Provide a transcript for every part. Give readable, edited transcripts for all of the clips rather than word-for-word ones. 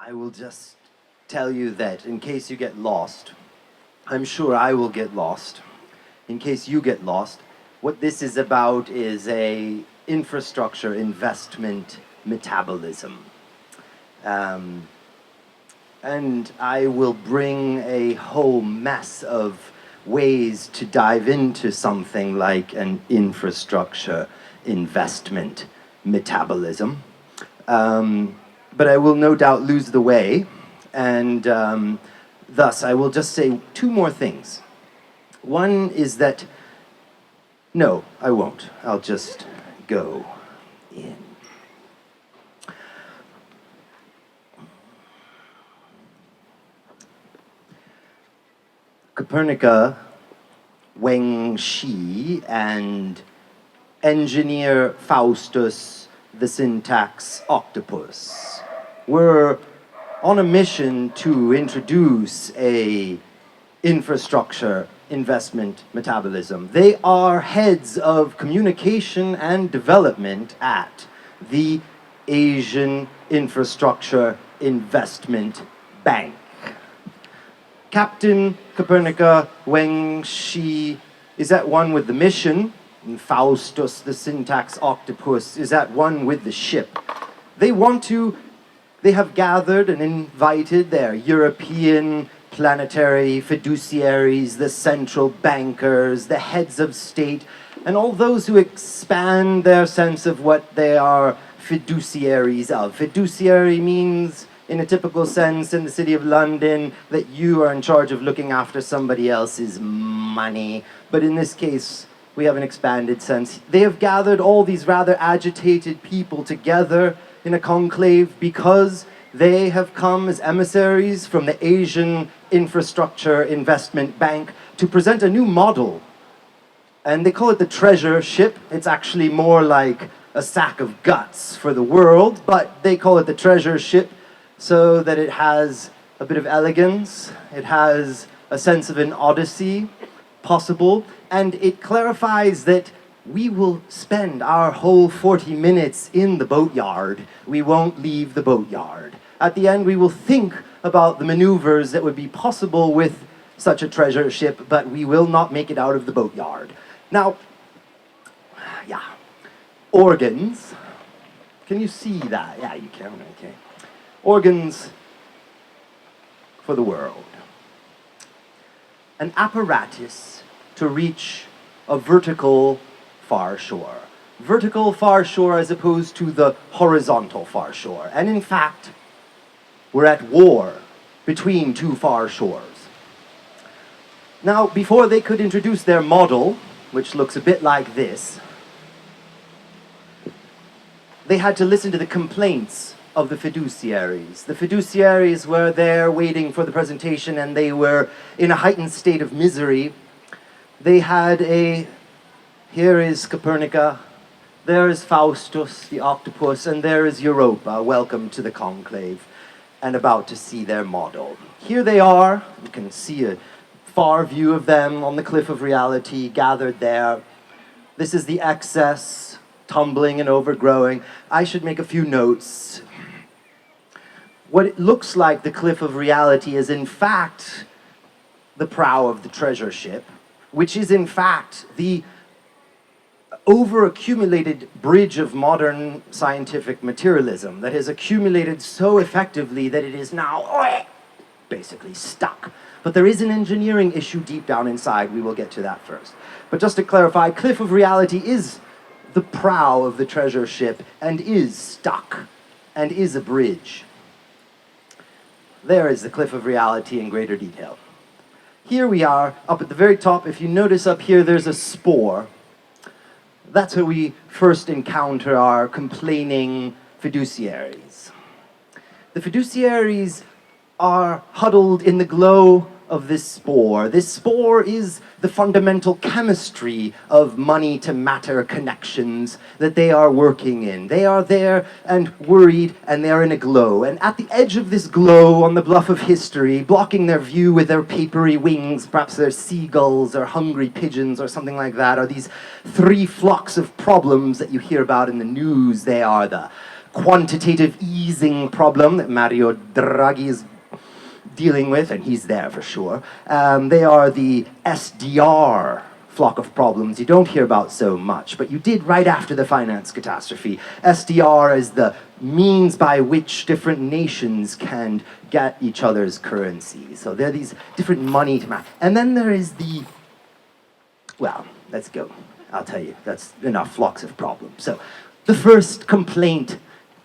I will just tell you that in case you get lost, I'm sure I will get lost. In case you get lost, what this is about is a infrastructure investment metabolism. And I will bring a whole mess of ways to dive into something like an infrastructure investment metabolism. But I will no doubt lose the way, and thus I will just say two more things. One is that, no, I won't. I'll just go in. Copernica, Weng and engineer Faustus, the syntax Octopus, were on a mission to introduce a infrastructure investment metabolism. They are heads of communication and development at the Asian Infrastructure Investment Bank. Captain Copernica, Weng is at one with the mission, and Faustus, the syntax Octopus, is at one with the ship. They have gathered and invited their European planetary fiduciaries, the central bankers, the heads of state, and all those who expand their sense of what they are fiduciaries of. Fiduciary means, in a typical sense in the city of London, that you are in charge of looking after somebody else's money. But in this case, we have an expanded sense. They have gathered all these rather agitated people together in a conclave because they have come as emissaries from the Asian Infrastructure Investment Bank to present a new model. And they call it the treasure ship. It's actually more like a sack of guts for the world, but they call it the treasure ship so that it has a bit of elegance, it has a sense of an odyssey possible, and it clarifies that we will spend our whole 40 minutes in the boatyard. We won't leave the boatyard. At the end, we will think about the maneuvers that would be possible with such a treasure ship, but we will not make it out of the boatyard. Now, organs. Can you see that? Yeah, you can, okay. Organs for the world. An apparatus to reach a vertical far shore. Vertical far shore as opposed to the horizontal far shore. And in fact, we're at war between two far shores. Now, before they could introduce their model, which looks a bit like this, they had to listen to the complaints of the fiduciaries. The fiduciaries were there waiting for the presentation, and they were in a heightened state of misery. They had here is Copernica, there is Faustus, the octopus, and there is Europa, welcome to the conclave, and about to see their model. Here they are, you can see a far view of them on the cliff of reality, gathered there. This is the excess, tumbling and overgrowing. I should make a few notes. What it looks like the cliff of reality is in fact the prow of the treasure ship, which is in fact the over-accumulated bridge of modern scientific materialism that has accumulated so effectively that it is now basically stuck. But there is an engineering issue deep down inside. We will get to that first. But just to clarify, cliff of reality is the prow of the treasure ship and is stuck and is a bridge. There is the cliff of reality in greater detail. Here we are, up at the very top. If you notice up here, there's a spore. That's where we first encounter our complaining fiduciaries. The fiduciaries are huddled in the glow of this spore. This spore is the fundamental chemistry of money-to-matter connections that they are working in. They are there and worried, and they are in a glow. And at the edge of this glow, on the bluff of history, blocking their view with their papery wings, perhaps they're seagulls or hungry pigeons or something like that, are these three flocks of problems that you hear about in the news. They are the quantitative easing problem that Mario Draghi is dealing with, and he's there for sure. They are the SDR flock of problems you don't hear about so much, but you did right after the finance catastrophe. SDR is the means by which different nations can get each other's currency. So there are these different money to match. And then there is the, well, let's go. I'll tell you, that's enough flocks of problems. So the first complaint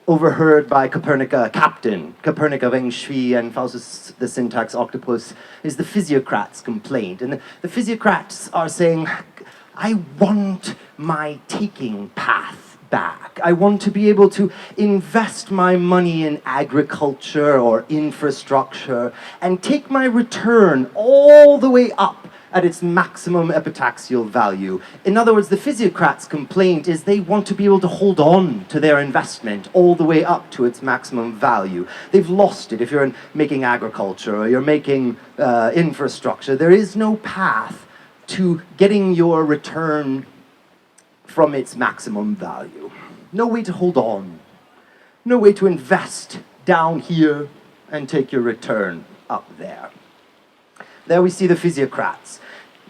overheard by Copernica captain, Copernica, Weng, and Faustus the syntax Octopus, is the Physiocrats complaint. And the Physiocrats are saying, I want my taking path back. I want to be able to invest my money in agriculture or infrastructure and take my return all the way up at its maximum epitaxial value. In other words, the Physiocrats' complaint is they want to be able to hold on to their investment all the way up to its maximum value. They've lost it if you're making agriculture or you're making infrastructure. There is no path to getting your return from its maximum value. No way to hold on. No way to invest down here and take your return up there. There we see the Physiocrats.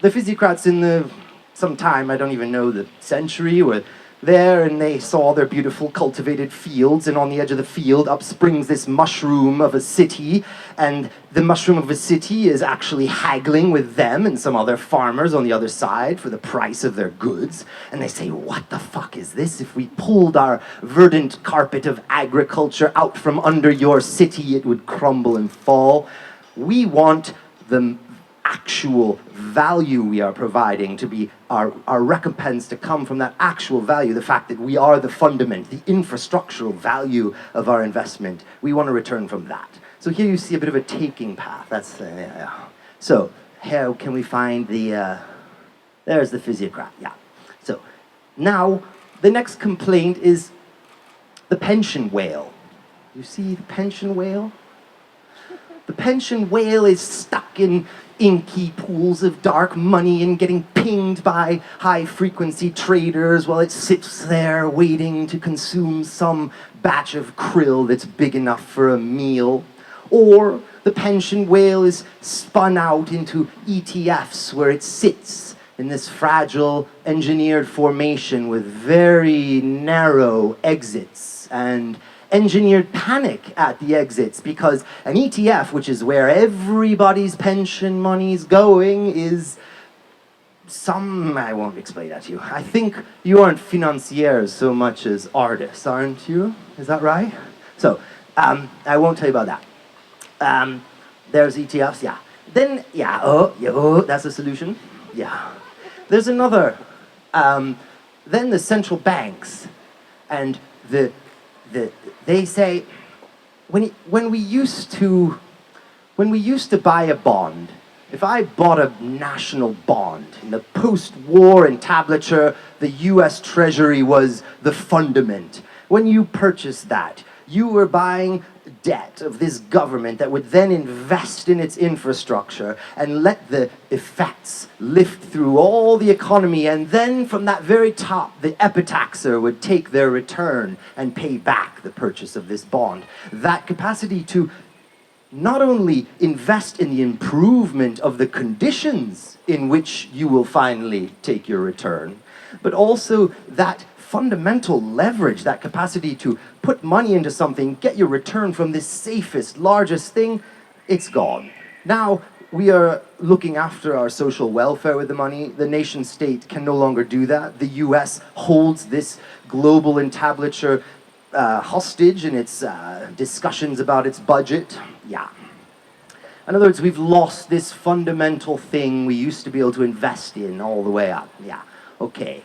The Physiocrats in some time, I don't even know the century, were there and they saw their beautiful cultivated fields, and on the edge of the field up springs this mushroom of a city, and the mushroom of a city is actually haggling with them and some other farmers on the other side for the price of their goods. And they say, what the fuck is this? If we pulled our verdant carpet of agriculture out from under your city, it would crumble and fall. We want the actual value we are providing to be our recompense to come from that actual value, the fact that we are the fundament, the infrastructural value of our investment. We want to return from that. So here you see a bit of a taking path. That's So how can we find the, there's the Physiocrat, yeah. So now the next complaint is the pension whale. You see the pension whale? The pension whale is stuck in inky pools of dark money and getting pinged by high-frequency traders while it sits there waiting to consume some batch of krill that's big enough for a meal. Or the pension whale is spun out into ETFs where it sits in this fragile engineered formation with very narrow exits and engineered panic at the exits, because an ETF, which is where everybody's pension money's going, is I won't explain that to you. I think you aren't financiers so much as artists, aren't you? Is that right? So, I won't tell you about that. There's ETFs, yeah. Then, that's a solution. Yeah. There's another. Then the central banks and they say, when we used to buy a bond, if I bought a national bond in the post-war entablature, the US Treasury was the fundament. When you purchased that, you were buying debt of this government that would then invest in its infrastructure and let the effects lift through all the economy, and then from that very top, the epitaxer would take their return and pay back the purchase of this bond. That capacity to not only invest in the improvement of the conditions in which you will finally take your return, but also that fundamental leverage, that capacity to put money into something, get your return from this safest, largest thing, it's gone. Now we are looking after our social welfare with the money. The nation state can no longer do that. The US holds this global entablature hostage in its discussions about its budget. Yeah. In other words, we've lost this fundamental thing we used to be able to invest in all the way up. Yeah. Okay.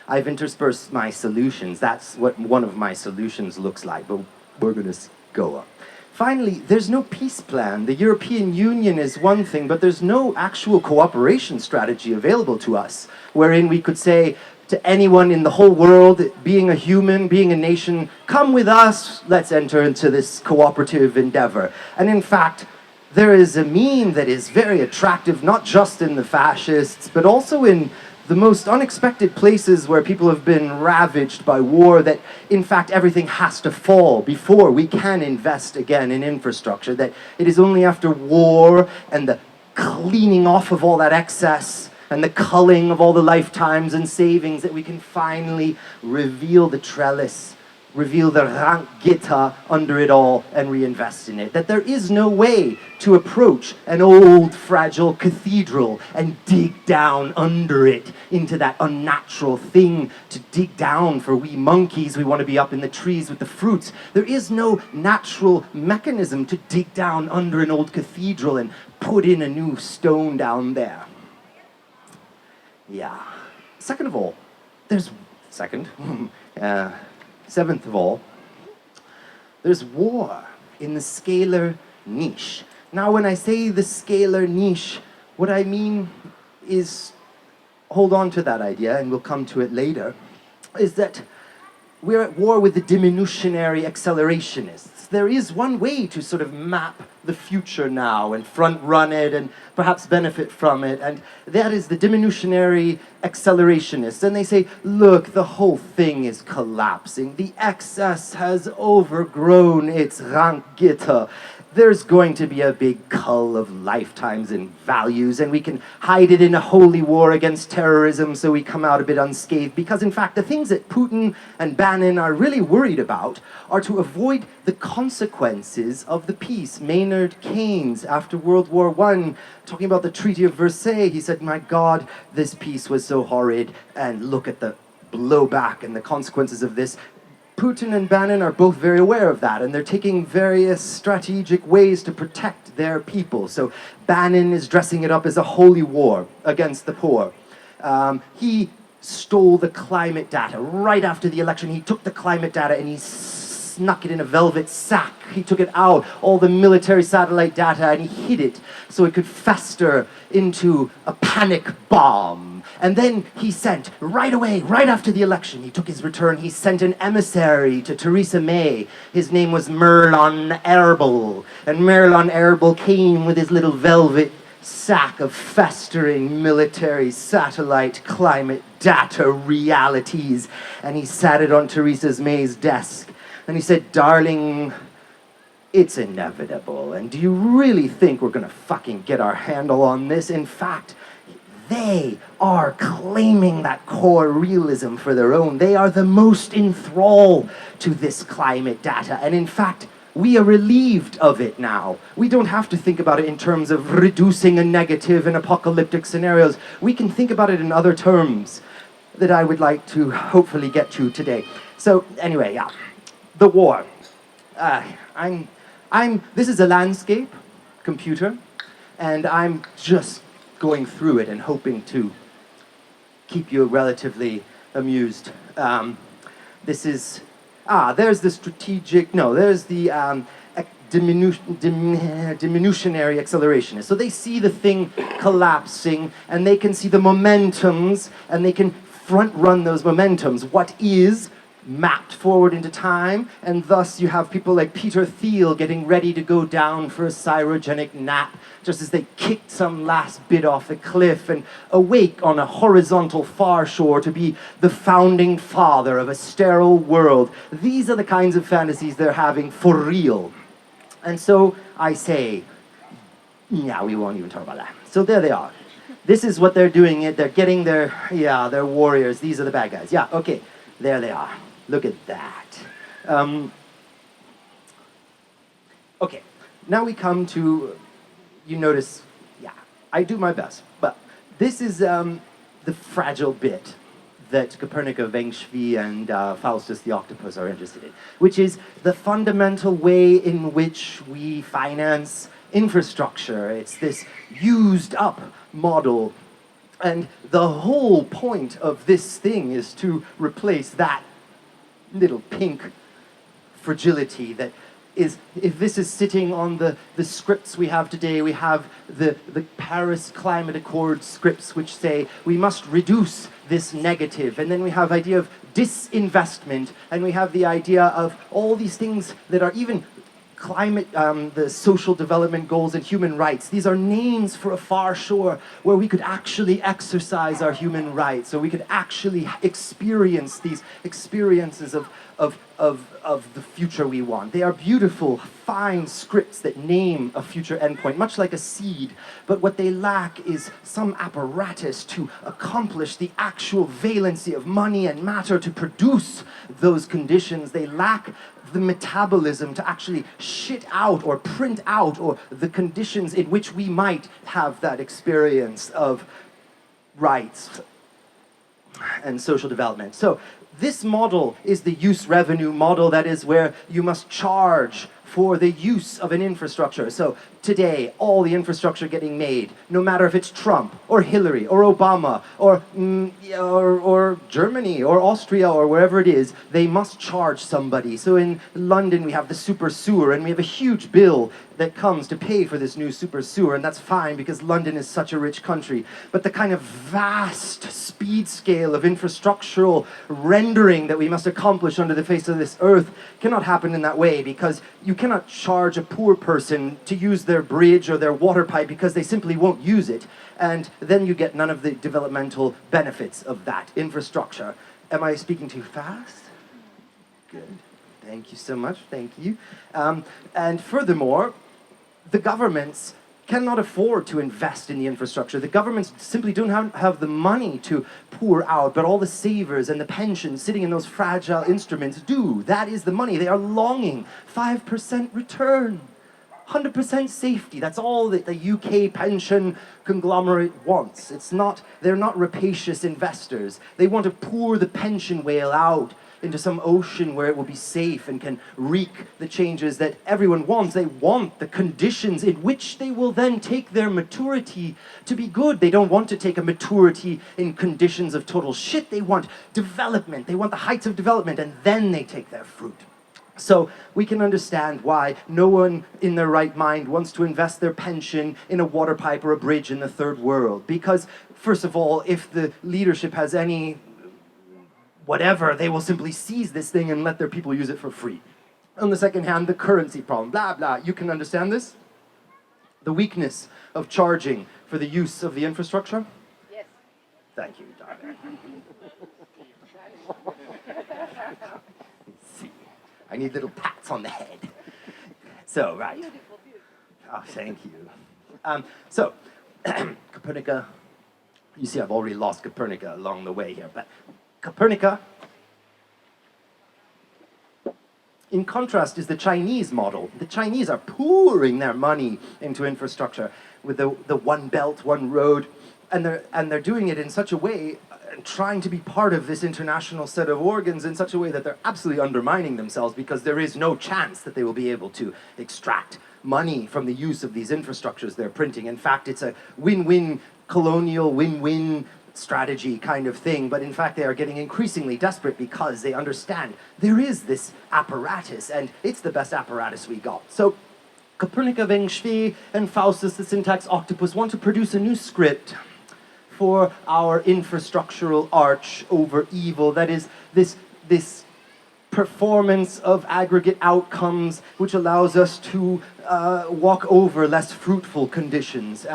I've interspersed my solutions. That's what one of my solutions looks like, but we're going to go up. Finally, there's no peace plan. The European Union is one thing, but there's no actual cooperation strategy available to us, wherein we could say to anyone in the whole world, being a human, being a nation, come with us, let's enter into this cooperative endeavor. And in fact, there is a meme that is very attractive, not just in the fascists, but also in the most unexpected places where people have been ravaged by war, that in fact everything has to fall before we can invest again in infrastructure, that it is only after war and the cleaning off of all that excess and the culling of all the lifetimes and savings that we can finally reveal the trellis, reveal the Ranggitter under it all and reinvest in it. That there is no way to approach an old fragile cathedral and dig down under it into that unnatural thing to dig down for we monkeys. We want to be up in the trees with the fruits. There is no natural mechanism to dig down under an old cathedral and put in a new stone down there. Yeah. Second of all, seventh of all, there's war in the scalar niche. Now, when I say the scalar niche, what I mean is, hold on to that idea, and we'll come to it later, is that we're at war with the diminutionary accelerationists. There is one way to sort of map the future now and front run it and perhaps benefit from it, and that is the diminutionary accelerationists. And they say, look, the whole thing is collapsing. The excess has overgrown its Ranggitter. There's going to be a big cull of lifetimes and values, and we can hide it in a holy war against terrorism so we come out a bit unscathed. Because, in fact, the things that Putin and Bannon are really worried about are to avoid the consequences of the peace. Maynard Keynes, after World War I, talking about the Treaty of Versailles, he said, my God, this peace was so horrid, and look at the blowback and the consequences of this. Putin and Bannon are both very aware of that, and they're taking various strategic ways to protect their people. So Bannon is dressing it up as a holy war against the poor. He stole the climate data right after the election. He took the climate data and he snuck it in a velvet sack. He took it out, all the military satellite data, and he hid it so it could fester into a panic bomb. And then he sent, right away, right after the election, he took his return, he sent an emissary to Theresa May. His name was Merlon Erbel. And Merlon Erbel came with his little velvet sack of festering military satellite climate data realities. And he sat it on Theresa May's desk. And he said, darling, it's inevitable. And do you really think we're gonna fucking get our handle on this? In fact, they are claiming that core realism for their own. They are the most enthralled to this climate data. And in fact, we are relieved of it now. We don't have to think about it in terms of reducing a negative in apocalyptic scenarios. We can think about it in other terms that I would like to hopefully get to today. So anyway, yeah, the war. This is a landscape computer, and I'm just going through it and hoping to keep you relatively amused. There's the strategic, no, there's the diminutionary accelerationist. So they see the thing collapsing, and they can see the momentums, and they can front run those momentums. What is mapped forward into time, and thus you have people like Peter Thiel getting ready to go down for a cryogenic nap, just as they kicked some last bit off the cliff and awake on a horizontal far shore to be the founding father of a sterile world. These are the kinds of fantasies they're having for real. And so I say, yeah, we won't even talk about that. So there they are. This is what they're doing. They're getting their warriors. These are the bad guys. Yeah, okay, there they are. Look at that. Okay, now we come to, you notice, yeah, I do my best, but this is the fragile bit that Copernica, Weng, and Faustus the Octopus are interested in, which is the fundamental way in which we finance infrastructure. It's this used up model. And the whole point of this thing is to replace that little pink fragility that is, if this is sitting on the scripts we have today, we have the Paris Climate Accord scripts which say we must reduce this negative, and then we have idea of disinvestment, and we have the idea of all these things that are even climate, the social development goals and human rights. These are names for a far shore where we could actually exercise our human rights, so we could actually experience these experiences of the future we want. They are beautiful, fine scripts that name a future endpoint, much like a seed, but what they lack is some apparatus to accomplish the actual valency of money and matter to produce those conditions. They lack the metabolism to actually shit out or print out or the conditions in which we might have that experience of rights and social development. So this model is the use revenue model, that is where you must charge for the use of an infrastructure. So today, all the infrastructure getting made, no matter if it's Trump or Hillary or Obama or Germany or Austria or wherever it is, they must charge somebody. So in London, we have the super sewer, and we have a huge bill that comes to pay for this new super sewer, and that's fine because London is such a rich country. But the kind of vast speed scale of infrastructural rendering that we must accomplish under the face of this earth cannot happen in that way, because you cannot charge a poor person to use their bridge or their water pipe because they simply won't use it, and then you get none of the developmental benefits of that infrastructure. Am I speaking too fast? Good. Thank you so much. Thank you. And furthermore, the governments cannot afford to invest in the infrastructure. The governments simply don't have the money to pour out, but all the savers and the pensions sitting in those fragile instruments do. That is the money. They are longing. 5% return. 100% safety. That's all that the UK pension conglomerate wants. They're not rapacious investors. They want to pour the pension whale out into some ocean where it will be safe and can wreak the changes that everyone wants. They want the conditions in which they will then take their maturity to be good. They don't want to take a maturity in conditions of total shit. They want development. They want the heights of development, and then they take their fruit. So we can understand why no one in their right mind wants to invest their pension in a water pipe or a bridge in the third world. Because, first of all, if the leadership has any whatever, they will simply seize this thing and let their people use it for free. On the second hand, the currency problem, blah, blah. You can understand this? The weakness of charging for the use of the infrastructure? Yes. Thank you, darling. See, I need little pats on the head. So, right. Beautiful, beautiful. Oh, thank you. So, Copernica, you see I've already lost Copernica along the way here, but Copernica, in contrast, is the Chinese model. The Chinese are pouring their money into infrastructure with the one belt, one road, and they're doing it in such a way, trying to be part of this international set of organs in such a way that they're absolutely undermining themselves, because there is no chance that they will be able to extract money from the use of these infrastructures they're printing. In fact, it's a win-win, colonial win-win strategy kind of thing, but in fact they are getting increasingly desperate because they understand there is this apparatus, and it's the best apparatus we got. So Copernica, Weng, and Faustus, the syntax Octopus, want to produce a new script for our infrastructural arch over evil. That is this performance of aggregate outcomes which allows us to walk over less fruitful conditions.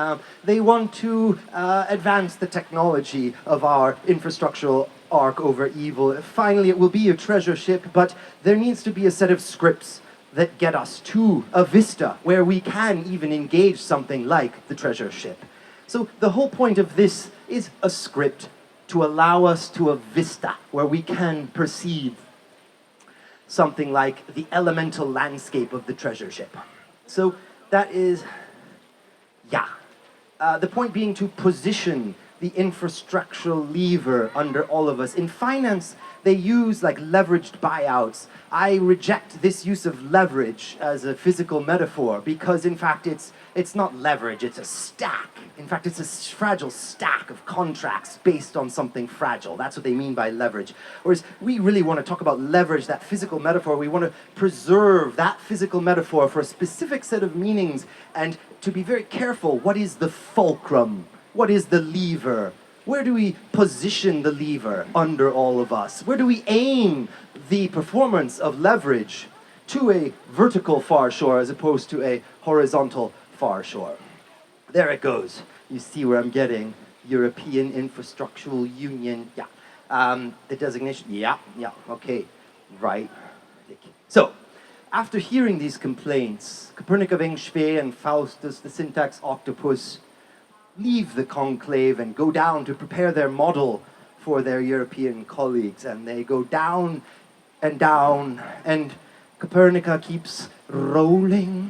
They want to advance the technology of our infrastructural arc over evil. Finally, it will be a treasure ship, but there needs to be a set of scripts that get us to a vista where we can even engage something like the treasure ship. So the whole point of this is a script to allow us to a vista where we can perceive something like the elemental landscape of the treasure ship. So that is, the point being to position the infrastructural lever under all of us. In finance, they use like leveraged buyouts. I reject this use of leverage as a physical metaphor because in fact it's not leverage, it's a stack. In fact, it's a fragile stack of contracts based on something fragile. That's what they mean by leverage. Whereas we really want to talk about leverage, that physical metaphor. We want to preserve that physical metaphor for a specific set of meanings and to be very careful. What is the fulcrum? What is the lever? Where do we position the lever under all of us? Where do we aim the performance of leverage to a vertical far shore as opposed to a horizontal far shore. There it goes. You see where I'm getting. European Infrastructural Union, yeah. The designation, yeah, okay, right. So, after hearing these complaints, Copernica, Weng, and Faustus, the syntax Octopus, leave the conclave and go down to prepare their model for their European colleagues. And they go down, and Copernica keeps rolling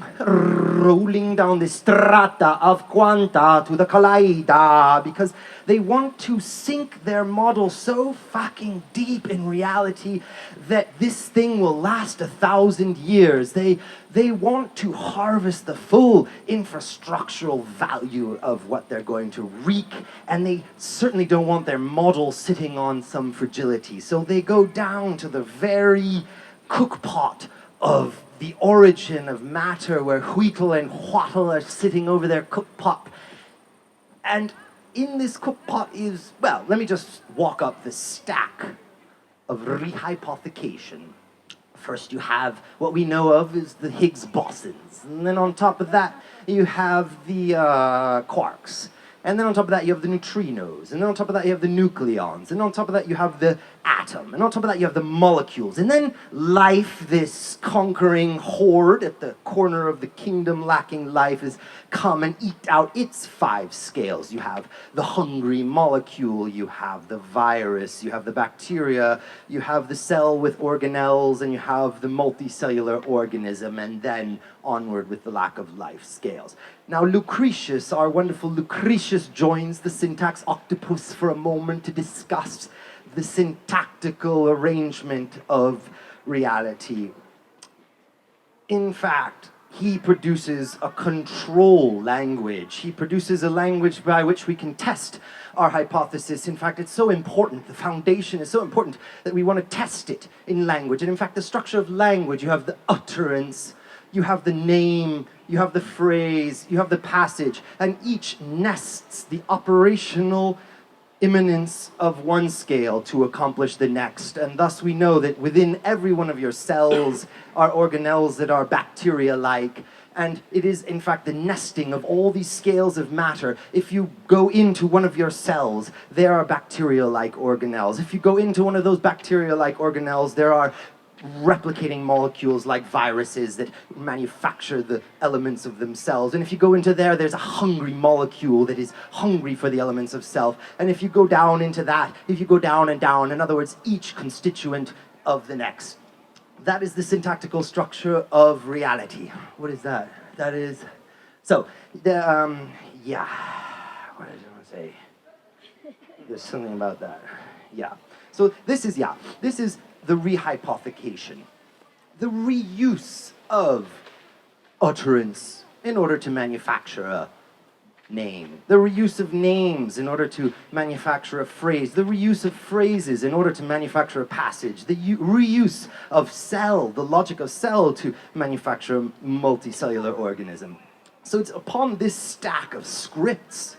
down the strata of quanta to the colloida, because they want to sink their model so fucking deep in reality that this thing will last 1,000 years. They want to harvest the full infrastructural value of what they're going to wreak, and they certainly don't want their model sitting on some fragility. So they go down to the very cookpot of the origin of matter, where Huitl and Huatl are sitting over their cookpot. And in this cookpot is, well, let me just walk up the stack of rehypothecation. First you have what we know of as the Higgs bosons, and then on top of that you have the quarks. And then on top of that, you have the neutrinos. And then on top of that, you have the nucleons. And on top of that, you have the atom. And on top of that, you have the molecules. And then life, this conquering horde at the corner of the kingdom lacking life, has come and eked out its 5 scales. You have the hungry molecule. You have the virus. You have the bacteria. You have the cell with organelles. And you have the multicellular organism. And then onward with the lack of life scales. Now Lucretius, our wonderful Lucretius, joins the syntax Octopus for a moment to discuss the syntactical arrangement of reality. In fact, he produces a control language. He produces a language by which we can test our hypothesis. In fact, it's so important, the foundation is so important that we want to test it in language. And in fact, the structure of language, you have the utterance, you have the name, you have the phrase, you have the passage, and each nests the operational immanence of one scale to accomplish the next. And thus we know that within every one of your cells are organelles that are bacteria-like, and it is in fact the nesting of all these scales of matter. If you go into one of your cells, there are bacteria-like organelles. If you go into one of those bacteria-like organelles, there are replicating molecules like viruses that manufacture the elements of themselves. And if you go into there, there's a hungry molecule that is hungry for the elements of self. And if you go down into that, if you go down and down, in other words, each constituent of the next. That is the syntactical structure of reality. What is that? That is, so, the, yeah, what did I want to say? There's something about that, yeah. So this is the rehypothecation, the reuse of utterance in order to manufacture a name, the reuse of names in order to manufacture a phrase, the reuse of phrases in order to manufacture a passage, the reuse of cell, the logic of cell to manufacture a multicellular organism. So it's upon this stack of scripts,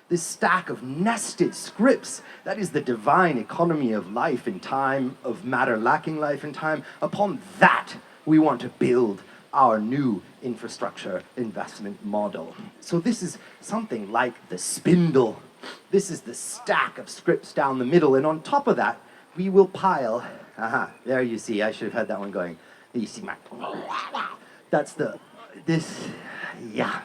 this stack of nested scripts, that is the divine economy of life in time, of matter lacking life in time. Upon that, we want to build our new infrastructure investment model. So this is something like the spindle. This is the stack of scripts down the middle, and on top of that, we will pile, there you see, I should have had that one going. You see my, that's yeah,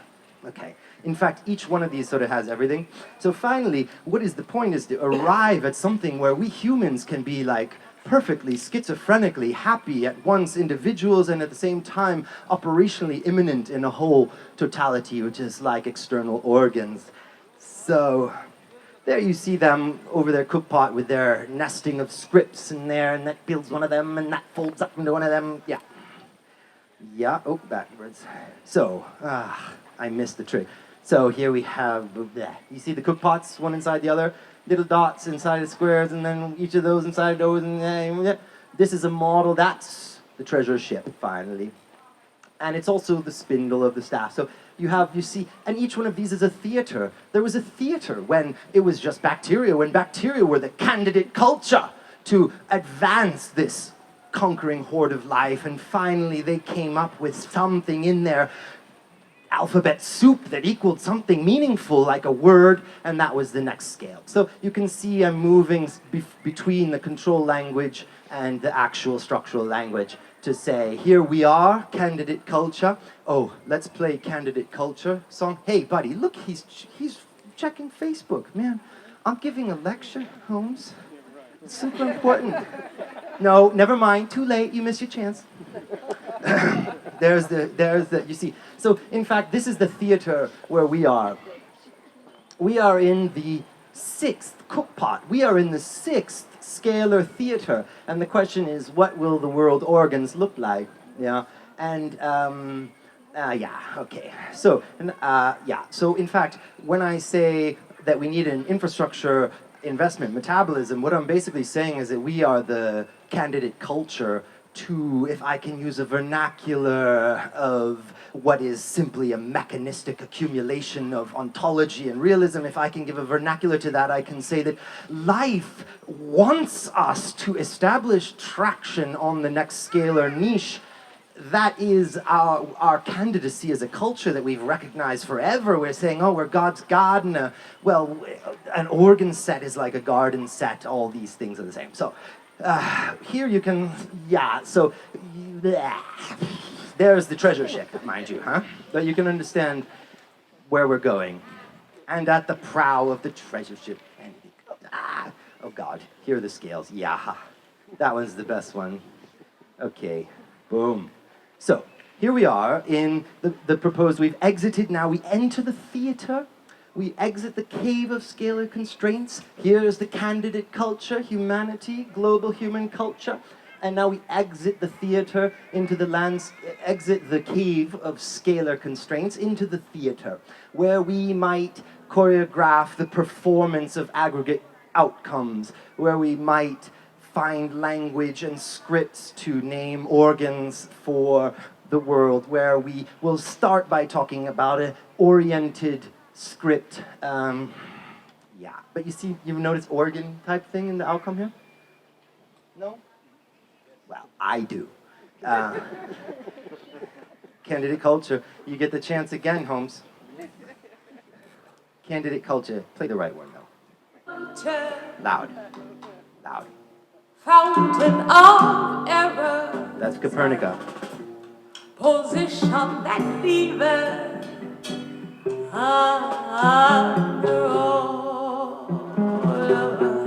okay. In fact, each one of these sort of has everything. So finally, what is the point is to arrive at something where we humans can be like perfectly, schizophrenically happy at once individuals and at the same time operationally immanent in a whole totality, which is like external organs. So there you see them over their cookpot with their nesting of scripts in there, and that builds one of them, and that folds up into one of them. Yeah. Yeah, oh, backwards. So, I missed the trick. So here we have, you see the cookpots, one inside the other, little dots inside the squares, and then each of those inside those, and this is a model, that's the treasure ship, finally. And it's also the spindle of the staff. So you see, and each one of these is a theater. There was a theater when it was just bacteria, when bacteria were the candidate culture to advance this conquering horde of life, and finally they came up with something in their alphabet soup that equaled something meaningful like a word, and that was the next scale. So you can see I'm moving between the control language and the actual structural language to say, here we are, candidate culture. Oh, let's play candidate culture song. Hey, buddy, look, he's checking Facebook. Man, I'm giving a lecture, Holmes. It's super important. No, never mind, too late, you missed your chance. there's the, you see. So, in fact, this is the theater where we are. We are in the 6th cookpot. We are in the 6th scalar theater. And the question is, what will the world organs look like? Yeah. And, yeah, okay. So, yeah. So, in fact, when I say that we need an infrastructure investment metabolism, what I'm basically saying is that we are the candidate culture to, if I can use a vernacular of what is simply a mechanistic accumulation of ontology and realism, if I can give a vernacular to that, I can say that life wants us to establish traction on the next scalar niche. That is our candidacy as a culture that we've recognized forever. We're saying, oh, we're God's gardener. Well, an organ set is like a garden set. All these things are the same. So here you can, yeah, so there's the treasure ship, mind you, huh? But you can understand where we're going. And at the prow of the treasure ship, oh God, here are the scales. Yeah, that one's the best one. Okay, boom. So here we are in the proposed, we've exited now, we enter the theater, we exit the cave of scalar constraints. Here is the candidate culture, humanity, global human culture. And now we exit the theater into the exit the cave of scalar constraints into the theater, where we might choreograph the performance of aggregate outcomes, where we might find language and scripts to name organs for the world, where we will start by talking about an oriented script. Yeah, but you see, you've noticed organ type thing in the outcome here? No? Well, I do. Candidate culture, you get the chance again, Holmes. Candidate culture, play the right one though. Loud. Loud. Fountain of error. That's Copernica. Position that lever.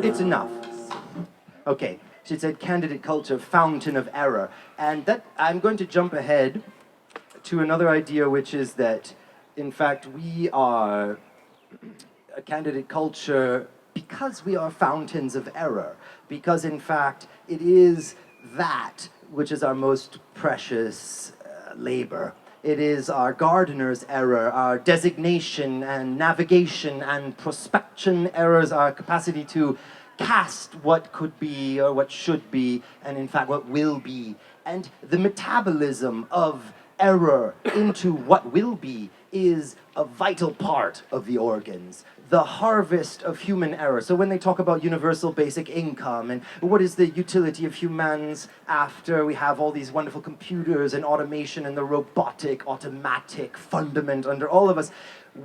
It's enough. Okay, she said candidate culture, fountain of error. And that, I'm going to jump ahead to another idea, which is that, in fact, we are a candidate culture because we are fountains of error. Because, in fact, it is that which is our most precious labor. It is our gardener's error, our designation and navigation and prospection errors, our capacity to cast what could be or what should be, and in fact what will be. And the metabolism of error into what will be is a vital part of the organs. The harvest of human error. So when they talk about universal basic income and what is the utility of humans after we have all these wonderful computers and automation and the robotic, automatic fundament under all of us,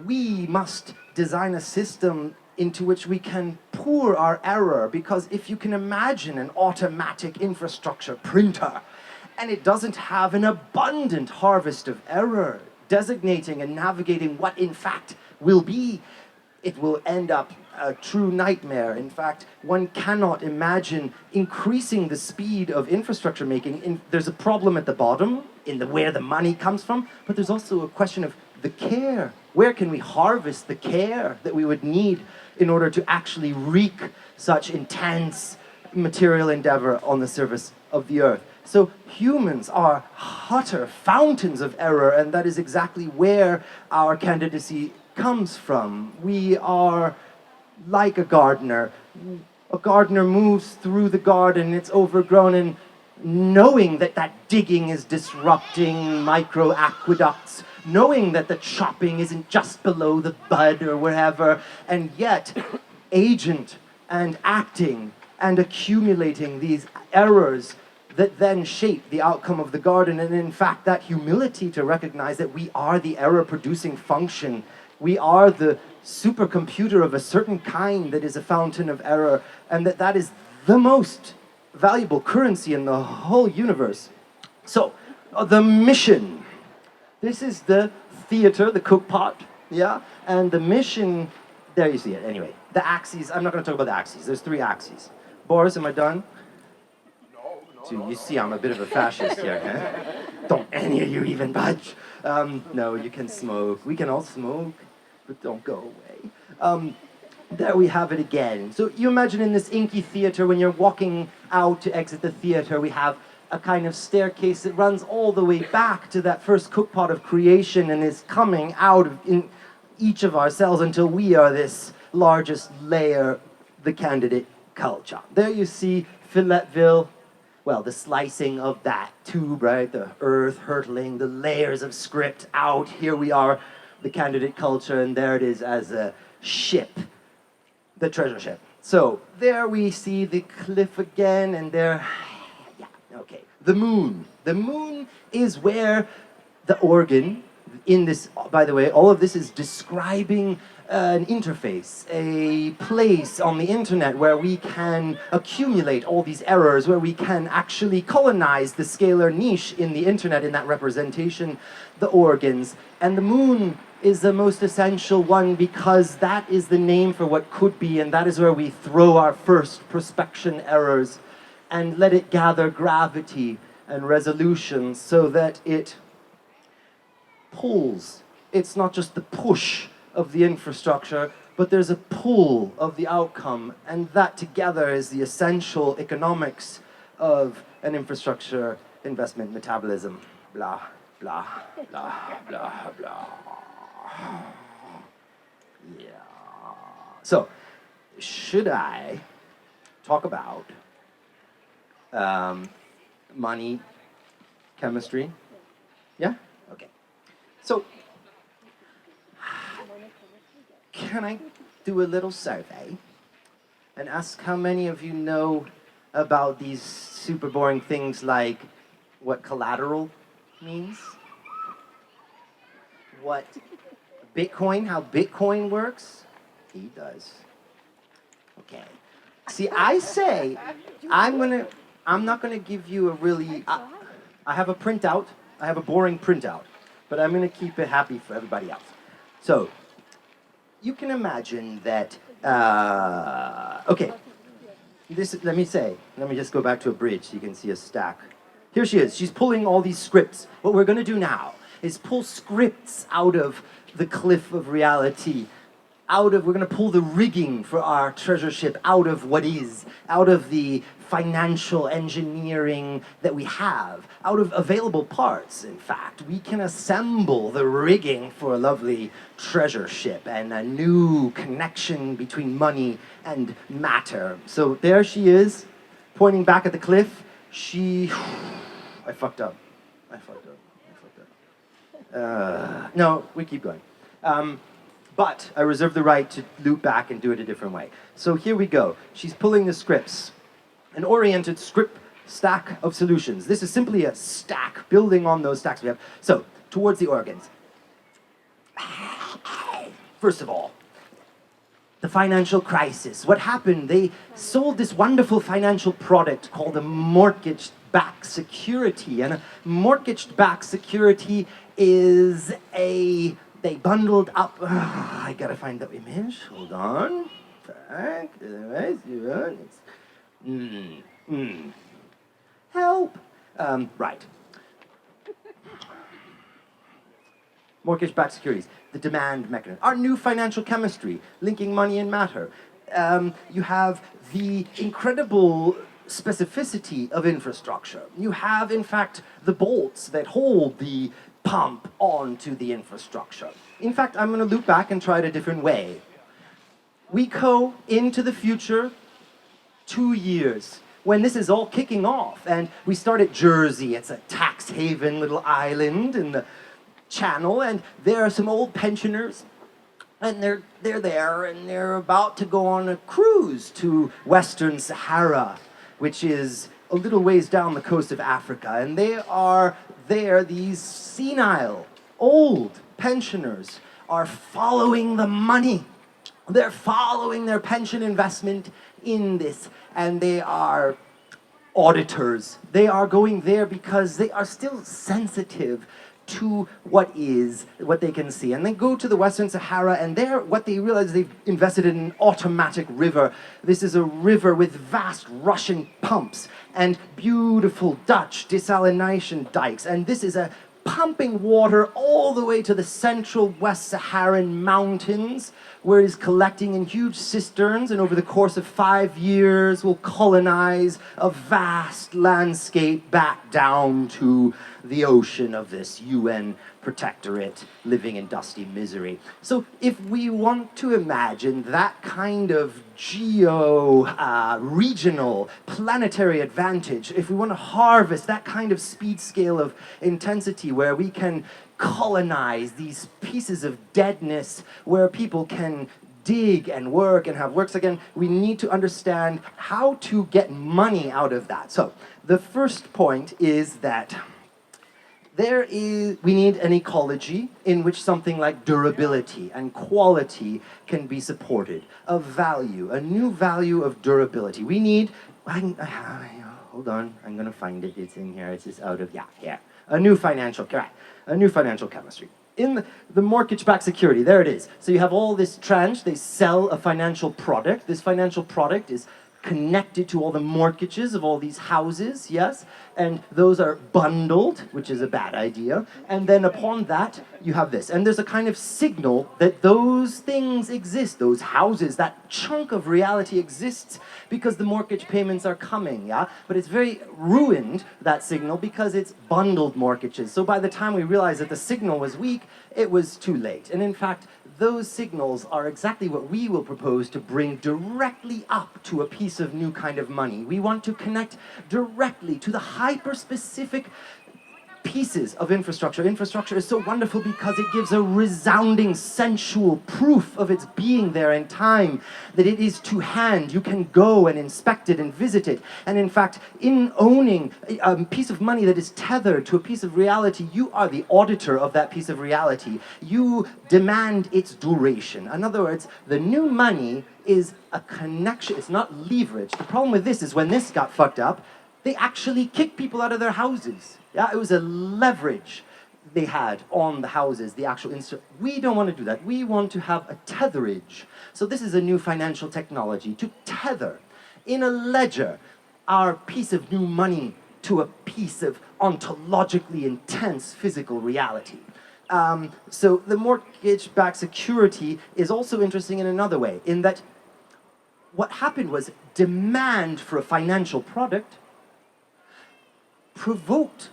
we must design a system into which we can pour our error, because if you can imagine an automatic infrastructure printer and it doesn't have an abundant harvest of error, designating and navigating what in fact will be, it will end up a true nightmare. In fact, one cannot imagine increasing the speed of infrastructure making. There's a problem at the bottom, in where the money comes from, but there's also a question of the care. Where can we harvest the care that we would need in order to actually wreak such intense material endeavor on the surface of the earth? So humans are utter fountains of error, and that is exactly where our candidacy comes from. We are like a gardener. A gardener moves through the garden, it's overgrown, and knowing that that digging is disrupting micro aqueducts, knowing that the chopping isn't just below the bud or wherever, and yet agent and acting and accumulating these errors that then shape the outcome of the garden, and in fact that humility to recognize that we are the error-producing function, we are the supercomputer of a certain kind that is a fountain of error, and that that is the most valuable currency in the whole universe. So, the mission. This is the theater, the cookpot, yeah? And the mission, there you see it, anyway. The axes, I'm not going to talk about the axes. There's 3 axes. Boris, am I done? So you see I'm a bit of a fascist here, huh? Don't any of you even budge. No, you can smoke. We can all smoke, but don't go away. There we have it again. So you imagine in this inky theater, when you're walking out to exit the theater, we have a kind of staircase that runs all the way back to that first cookpot of creation and is coming out of in each of our cells until we are this largest layer, the candidate culture. There you see Filletville, well, the slicing of that tube, right? The earth hurtling, the layers of script out. Here we are, the candidate culture, and there it is as a ship, the treasure ship. So there we see the cliff again, and there, yeah, okay. The moon. The moon is where the organ, in this, by the way, all of this is describing an interface, a place on the internet where we can accumulate all these errors, where we can actually colonize the scalar niche in the internet, in that representation, the organs. And the moon is the most essential one because that is the name for what could be, and that is where we throw our first prospection errors and let it gather gravity and resolution so that it pulls. It's not just the push of the infrastructure, but there's a pull of the outcome, and that together is the essential economics of an infrastructure investment metabolism. Blah, blah, blah, blah, blah. Yeah. So, should I talk about money, chemistry? Yeah? Okay. So, can I do a little survey and ask how many of you know about these super boring things like what collateral means? What Bitcoin, how Bitcoin works? He does. Okay. See, I say, I'm not gonna give you a really, I have a printout, I have a boring printout, but I'm gonna keep it happy for everybody else. So, you can imagine that, okay, let me just go back to a bridge so you can see a stack. Here she is, she's pulling all these scripts. What we're gonna do now is pull scripts out of the cliff of reality, we're gonna pull the rigging for our treasure ship out of what is, out of the financial engineering that we have, out of available parts, in fact. We can assemble the rigging for a lovely treasure ship and a new connection between money and matter. So there she is, pointing back at the cliff. I fucked up. No, we keep going. But I reserve the right to loop back and do it a different way. So here we go. She's pulling the scripts. An oriented script stack of solutions. This is simply a stack, building on those stacks we have. So, towards the organs. First of all, the financial crisis. What happened? They sold this wonderful financial product called a mortgage-backed security. And a mortgage-backed security is they bundled up, I gotta find that image, hold on. Help. Right. Mortgage-backed securities, the demand mechanism, our new financial chemistry, linking money and matter. You have the incredible specificity of infrastructure. You have, in fact, the bolts that hold the pump onto the infrastructure. In fact, I'm going to loop back and try it a different way. We go into the future 2 years, when this is all kicking off, and we start at Jersey. It's a tax haven little island in the channel, and there are some old pensioners, and they're there, and they're about to go on a cruise to Western Sahara, which is a little ways down the coast of Africa, and they are there, these senile, old pensioners are following the money. They're following their pension investment in this, and they are auditors. They are going there because they are still sensitive to what they can see. And they go to the Western Sahara, and there, what they realize, they've invested in an automatic river. This is a river with vast rushing pumps and beautiful Dutch desalination dikes. And this is a pumping water all the way to the central West Saharan mountains, where it is collecting in huge cisterns, and over the course of 5 years will colonize a vast landscape back down to the ocean of this UN protectorate living in dusty misery. So if we want to imagine that kind of regional, planetary advantage, if we want to harvest that kind of speed scale of intensity where we can colonize these pieces of deadness, where people can dig and work and have works again, we need to understand how to get money out of that. So the first point is that we need an ecology in which something like durability and quality can be supported, a value, a new value of durability. We need, hold on, I'm gonna find it, it's in here, it's just out of, here. A new financial chemistry. In the mortgage-backed security, there it is. So you have all this tranche, they sell a financial product. This financial product is connected to all the mortgages of all these houses, yes? And those are bundled, which is a bad idea. And then upon that, you have this. And there's a kind of signal that those things exist, those houses, that chunk of reality exists because the mortgage payments are coming, yeah? But it's very ruined, that signal, because it's bundled mortgages. So by the time we realized that the signal was weak, it was too late. And in fact, those signals are exactly what we will propose to bring directly up to a piece of new kind of money. We want to connect directly to the hyper-specific pieces of infrastructure. Infrastructure is so wonderful because it gives a resounding sensual proof of its being there in time, that it is to hand. You can go and inspect it and visit it. And in fact, in owning a piece of money that is tethered to a piece of reality, you are the auditor of that piece of reality. You demand its duration. In other words, the new money is a connection. It's not leverage. The problem with this is when this got fucked up, they actually kicked people out of their houses. Yeah, it was a leverage they had on the houses, the actual We don't want to do that. We want to have a tetherage. So this is a new financial technology to tether in a ledger our piece of new money to a piece of ontologically intense physical reality. So the mortgage-backed security is also interesting in another way, in that what happened was demand for a financial product provoked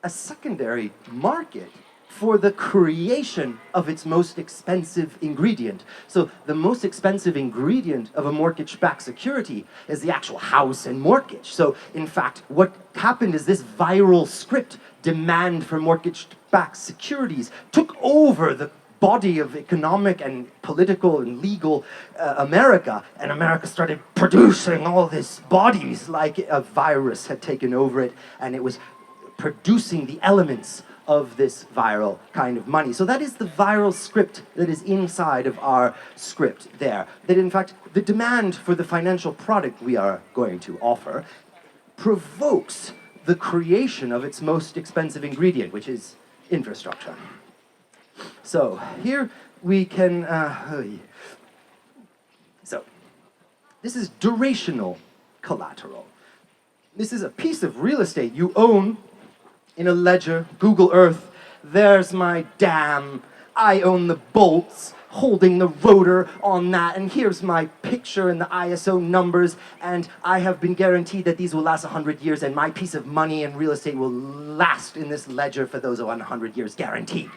a secondary market for the creation of its most expensive ingredient. So the most expensive ingredient of a mortgage-backed security is the actual house and mortgage. So in fact, what happened is this viral script, demand for mortgage-backed securities, took over the body of economic and political and legal America, and America started producing all these bodies like a virus had taken over it, and it was producing the elements of this viral kind of money. So that is the viral script that is inside of our script there. That in fact, the demand for the financial product we are going to offer provokes the creation of its most expensive ingredient, which is infrastructure. So here we can, so this is durational collateral. This is a piece of real estate you own in a ledger, Google Earth. There's my dam. I own the bolts holding the rotor on that, and here's my picture and the ISO numbers, and I have been guaranteed that these will last 100 years, and my piece of money and real estate will last in this ledger for those 100 years, guaranteed.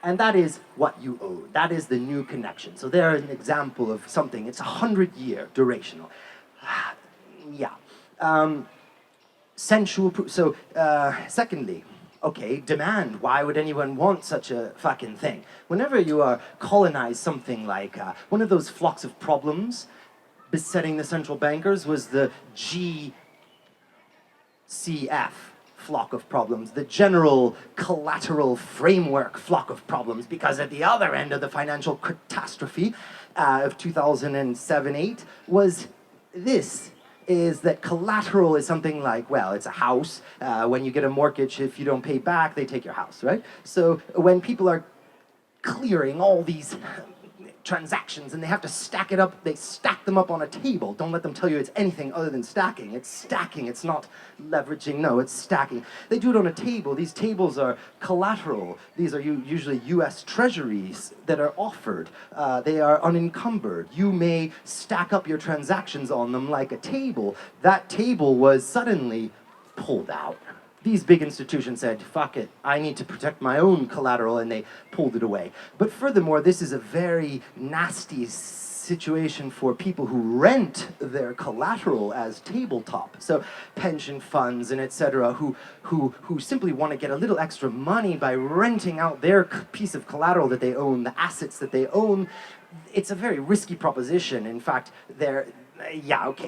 And that is what you own. That is the new connection. So there's an example of something. It's 100-year durational. Yeah. Sensual proof. So, secondly, okay, demand. Why would anyone want such a fucking thing? Whenever you colonize something like one of those flocks of problems besetting the central bankers was the CF flock of problems, the general collateral framework flock of problems, because at the other end of the financial catastrophe of 2007-8 was this, is that collateral is something like, well, it's a house. When you get a mortgage, if you don't pay back, they take your house, right? So when people are clearing all these transactions and they have to stack it up, they stack them up on a table. Don't let them tell you it's anything other than stacking. It's stacking, it's not leveraging, no, it's stacking. They do it on a table. These tables are collateral. These are usually US treasuries that are offered. They are unencumbered. You may stack up your transactions on them like a table. That table was suddenly pulled out. These big institutions said, fuck it, I need to protect my own collateral, and they pulled it away. But furthermore, this is a very nasty situation for people who rent their collateral as tabletop. So pension funds and etc. who simply want to get a little extra money by renting out their piece of collateral that they own, the assets that they own. It's a very risky proposition. In fact,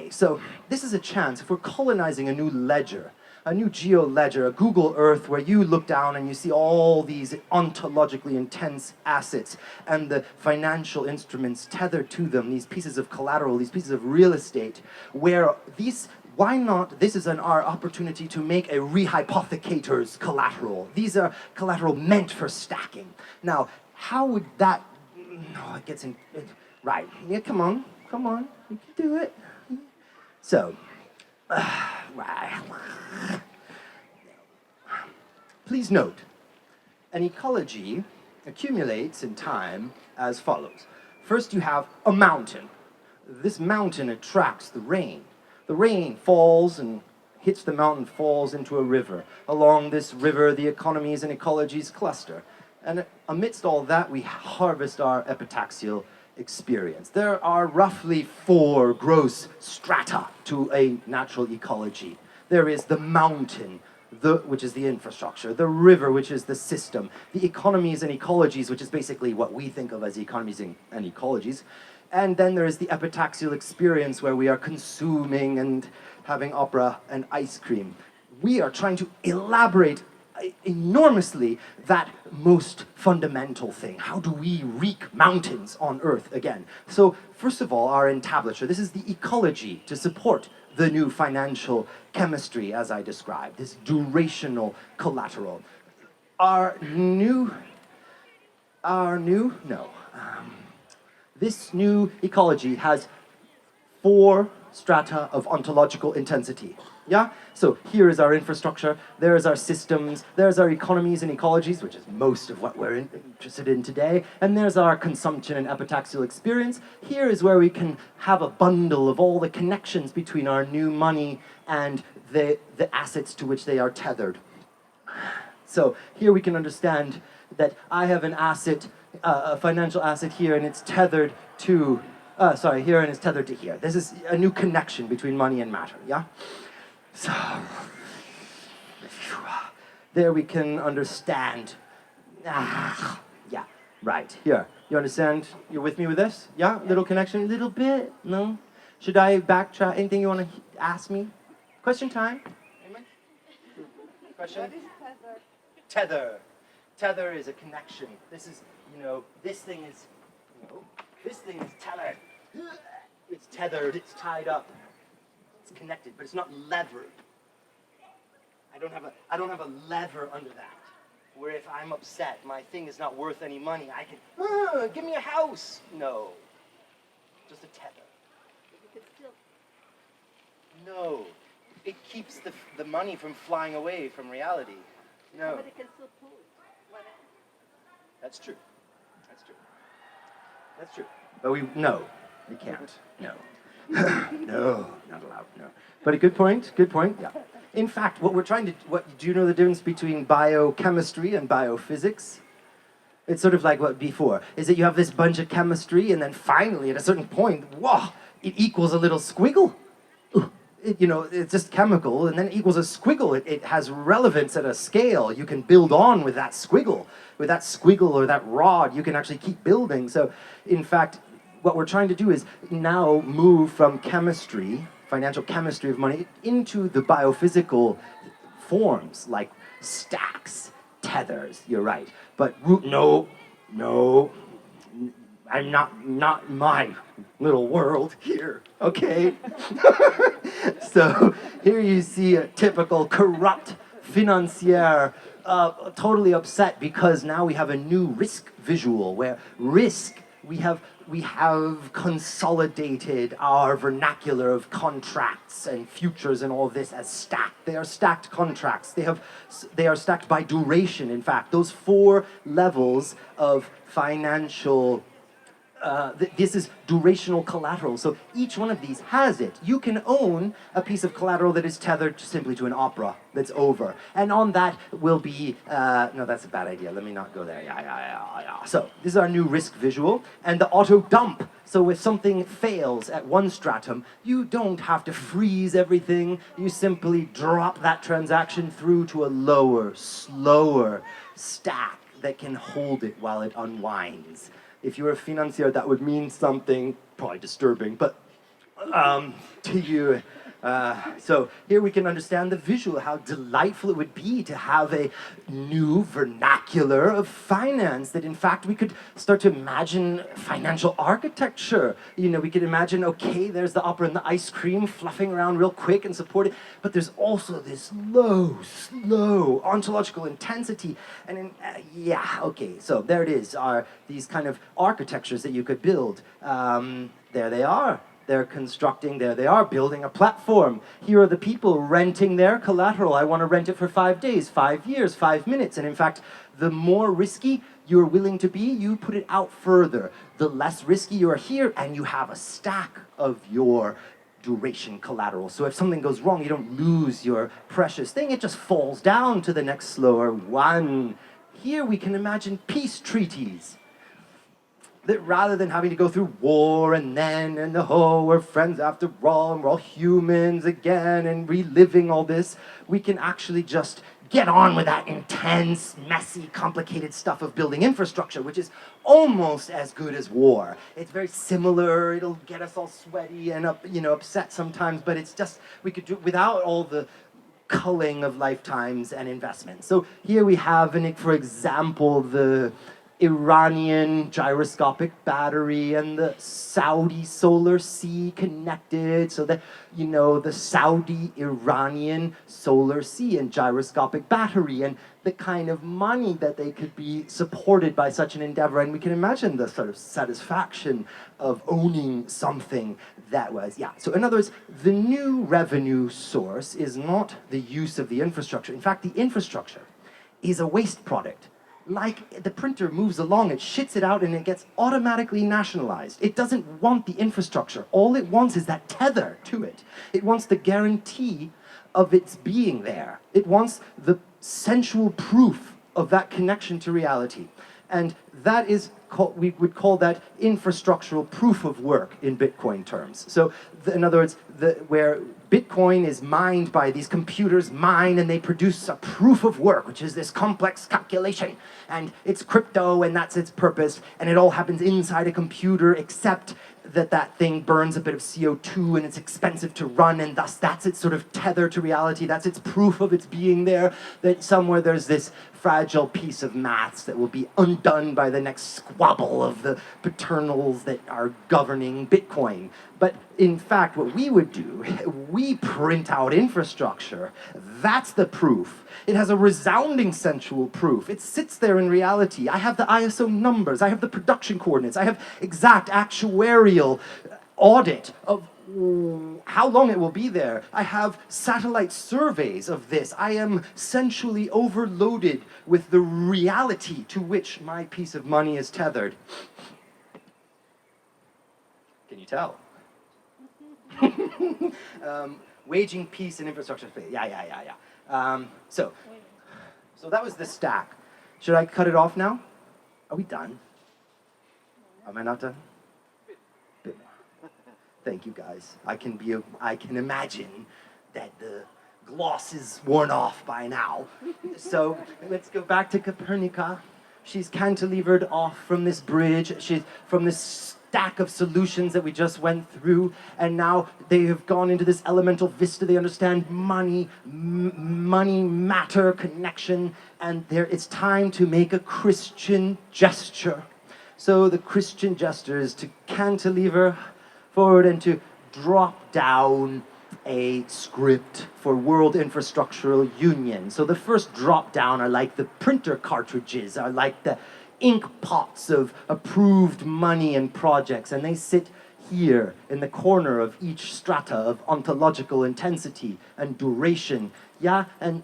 so this is a chance. If we're colonizing a new ledger, a new geo-ledger, a Google Earth, where you look down and you see all these ontologically intense assets and the financial instruments tethered to them, these pieces of collateral, these pieces of real estate, where these, why not, this is our opportunity to make a rehypothecator's collateral. These are collateral meant for stacking. Now, how would that, no, it gets in, right, yeah, come on, you can do it. So, please note, an ecology accumulates in time as follows. First, you have a mountain. This mountain attracts the rain. The rain falls and hits the mountain, falls into a river. Along this river, the economies and ecologies cluster. And amidst all that, we harvest our epitaxial experience. There are roughly 4 gross strata to a natural ecology. There is the mountain, which is the infrastructure, the river, which is the system, the economies and ecologies, which is basically what we think of as economies and ecologies. And then there is the epitaxial experience, where we are consuming and having opera and ice cream. We are trying to elaborate enormously that most fundamental thing. How do we wreak mountains on Earth again? So first of all, our entablature. This is the ecology to support the new financial chemistry, as I described, this durational collateral. This new ecology has 4 strata of ontological intensity. Yeah? So here is our infrastructure, there is our systems, there's our economies and ecologies, which is most of what we're interested in today, and there's our consumption and epitaxial experience. Here is where we can have a bundle of all the connections between our new money and the assets to which they are tethered. So here we can understand that I have an asset, a financial asset here, and it's tethered to, here, and it's tethered to here. This is a new connection between money and matter, yeah? So, there we can understand. Yeah, right, here. You understand? You're with me with this? Yeah? Little connection? Little bit? No? Should I backtrack? Anything you want to ask me? Question time? Anyone? Question? What is tether? Tether. Tether is a connection. This is, this thing is tethered. It's tethered, it's tied up. It's connected, but it's not levered. I don't have a lever under that, where if I'm upset, my thing is not worth any money, I can, give me a house. No, just a tether. No, it keeps the money from flying away from reality. No. But it can still pull it. That's true. That's true. But we can't. No. No, not allowed, no. But a good point, yeah. In fact, do you know the difference between biochemistry and biophysics? It's sort of like what before, is that you have this bunch of chemistry, and then finally, at a certain point, it equals a little squiggle. It's just chemical, and then it equals a squiggle. It has relevance at a scale. You can build on with that squiggle. With that squiggle or that rod, you can actually keep building. So, in fact, what we're trying to do is now move from chemistry, financial chemistry of money into the biophysical forms like stacks, tethers. You're right, but no, I'm not my little world here. Okay. So here you see a typical corrupt financier, totally upset because now we have a new risk visual where risk we have consolidated our vernacular of contracts and futures and all this as stacked. They are stacked contracts. They are stacked by duration. In fact, those 4 levels of financial. This is durational collateral. So each one of these has it. You can own a piece of collateral that is tethered simply to an opera that's over. And on that will be, no, that's a bad idea. Let me not go there. Yeah. So this is our new risk visual. And the auto dump. So if something fails at one stratum, you don't have to freeze everything. You simply drop that transaction through to a lower, slower stack that can hold it while it unwinds. If you're a financier, that would mean something, probably disturbing, but to you. So here we can understand the visual, how delightful it would be to have a new vernacular of finance, that in fact we could start to imagine financial architecture. You know, we could imagine, okay, there's the opera and the ice cream fluffing around real quick and supported, but there's also this slow ontological intensity. And okay, so there it is, are these kind of architectures that you could build. There they are. They're constructing, there they are, building a platform. Here are the people renting their collateral. I want to rent it for 5 days, 5 years, 5 minutes. And in fact, the more risky you're willing to be, you put it out further. The less risky you are here, and you have a stack of your duration collateral. So if something goes wrong, you don't lose your precious thing. It just falls down to the next slower one. Here we can imagine peace treaties. That rather than having to go through war and we're friends after all, and we're all humans again, and reliving all this, we can actually just get on with that intense, messy, complicated stuff of building infrastructure, which is almost as good as war. It's very similar. It'll get us all sweaty and upset sometimes, but it's just, we could do it without all the culling of lifetimes and investments. So here we have, for example, the Iranian gyroscopic battery and the Saudi solar sea connected, so that, the Saudi-Iranian solar sea and gyroscopic battery, and the kind of money that they could be supported by such an endeavor. And we can imagine the sort of satisfaction of owning something that was, So in other words, the new revenue source is not the use of the infrastructure. In fact, the infrastructure is a waste product. Like the printer moves along, it shits it out and it gets automatically nationalized. It doesn't want the infrastructure. All it wants is that tether to it. It wants the guarantee of its being there. It wants the sensual proof of that connection to reality. And that is, we would call that infrastructural proof of work in Bitcoin terms. So in other words, where Bitcoin is mined by these computers, and they produce a proof of work, which is this complex calculation, and it's crypto, and that's its purpose, and it all happens inside a computer, except that thing burns a bit of CO2 and it's expensive to run, and thus that's its sort of tether to reality. That's its proof of its being there, that somewhere there's this fragile piece of maths that will be undone by the next squabble of the paternals that are governing Bitcoin. But in fact, what we would do, we print out infrastructure. That's the proof. It has a resounding sensual proof. It sits there in reality. I have the ISO numbers. I have the production coordinates. I have exact actuarial audit of how long it will be there. I have satellite surveys of this. I am sensually overloaded with the reality to which my piece of money is tethered. Can you tell? Waging peace and infrastructure space. So that was the stack. Should I cut it off now? Are we done? Am I not done? Bit more. Thank you, guys. I can imagine that the gloss is worn off by now. So let's go back to Copernica. She's cantilevered off from this bridge. She's from this stack of solutions that we just went through, and now they have gone into this elemental vista. They understand money, money, matter, connection, and it's time to make a Christian gesture. So the Christian gesture is to cantilever forward and to drop down a script for World Infrastructural Union. So the first drop down are like the printer cartridges, are like the ink pots of approved money and projects, and they sit here in the corner of each strata of ontological intensity and duration. Yeah, and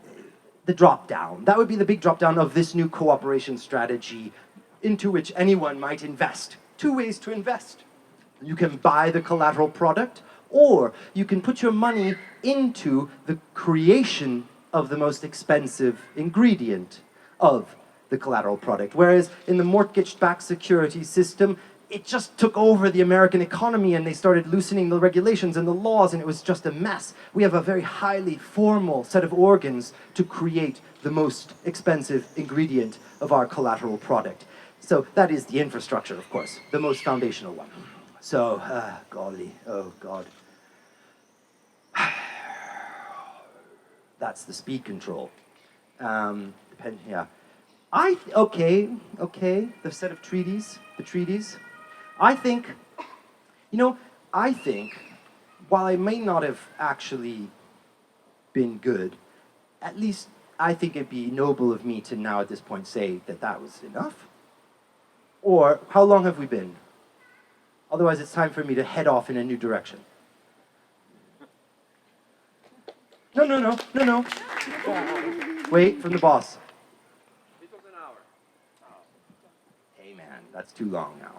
the drop down. That would be the big drop down of this new cooperation strategy into which anyone might invest. Two ways to invest. You can buy the collateral product, or you can put your money into the creation of the most expensive ingredient of the collateral product. Whereas in the mortgage-backed security system, it just took over the American economy and they started loosening the regulations and the laws, and it was just a mess. We have a very highly formal set of organs to create the most expensive ingredient of our collateral product. So that is the infrastructure, of course, the most foundational one. So, golly, oh God. That's the speed control. Yeah. Okay, the set of treaties, the treaties. I think, while I may not have actually been good, at least I think it'd be noble of me to now at this point say that that was enough. Or, how long have we been? Otherwise, it's time for me to head off in a new direction. No. Wait, from the boss. It was an hour. Hey man, that's too long now.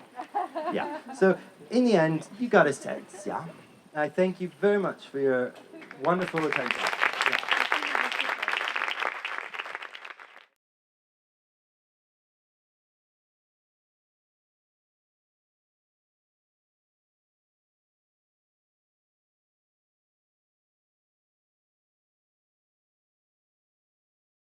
Yeah, so in the end, you got a sense, yeah? I thank you very much for your wonderful attention.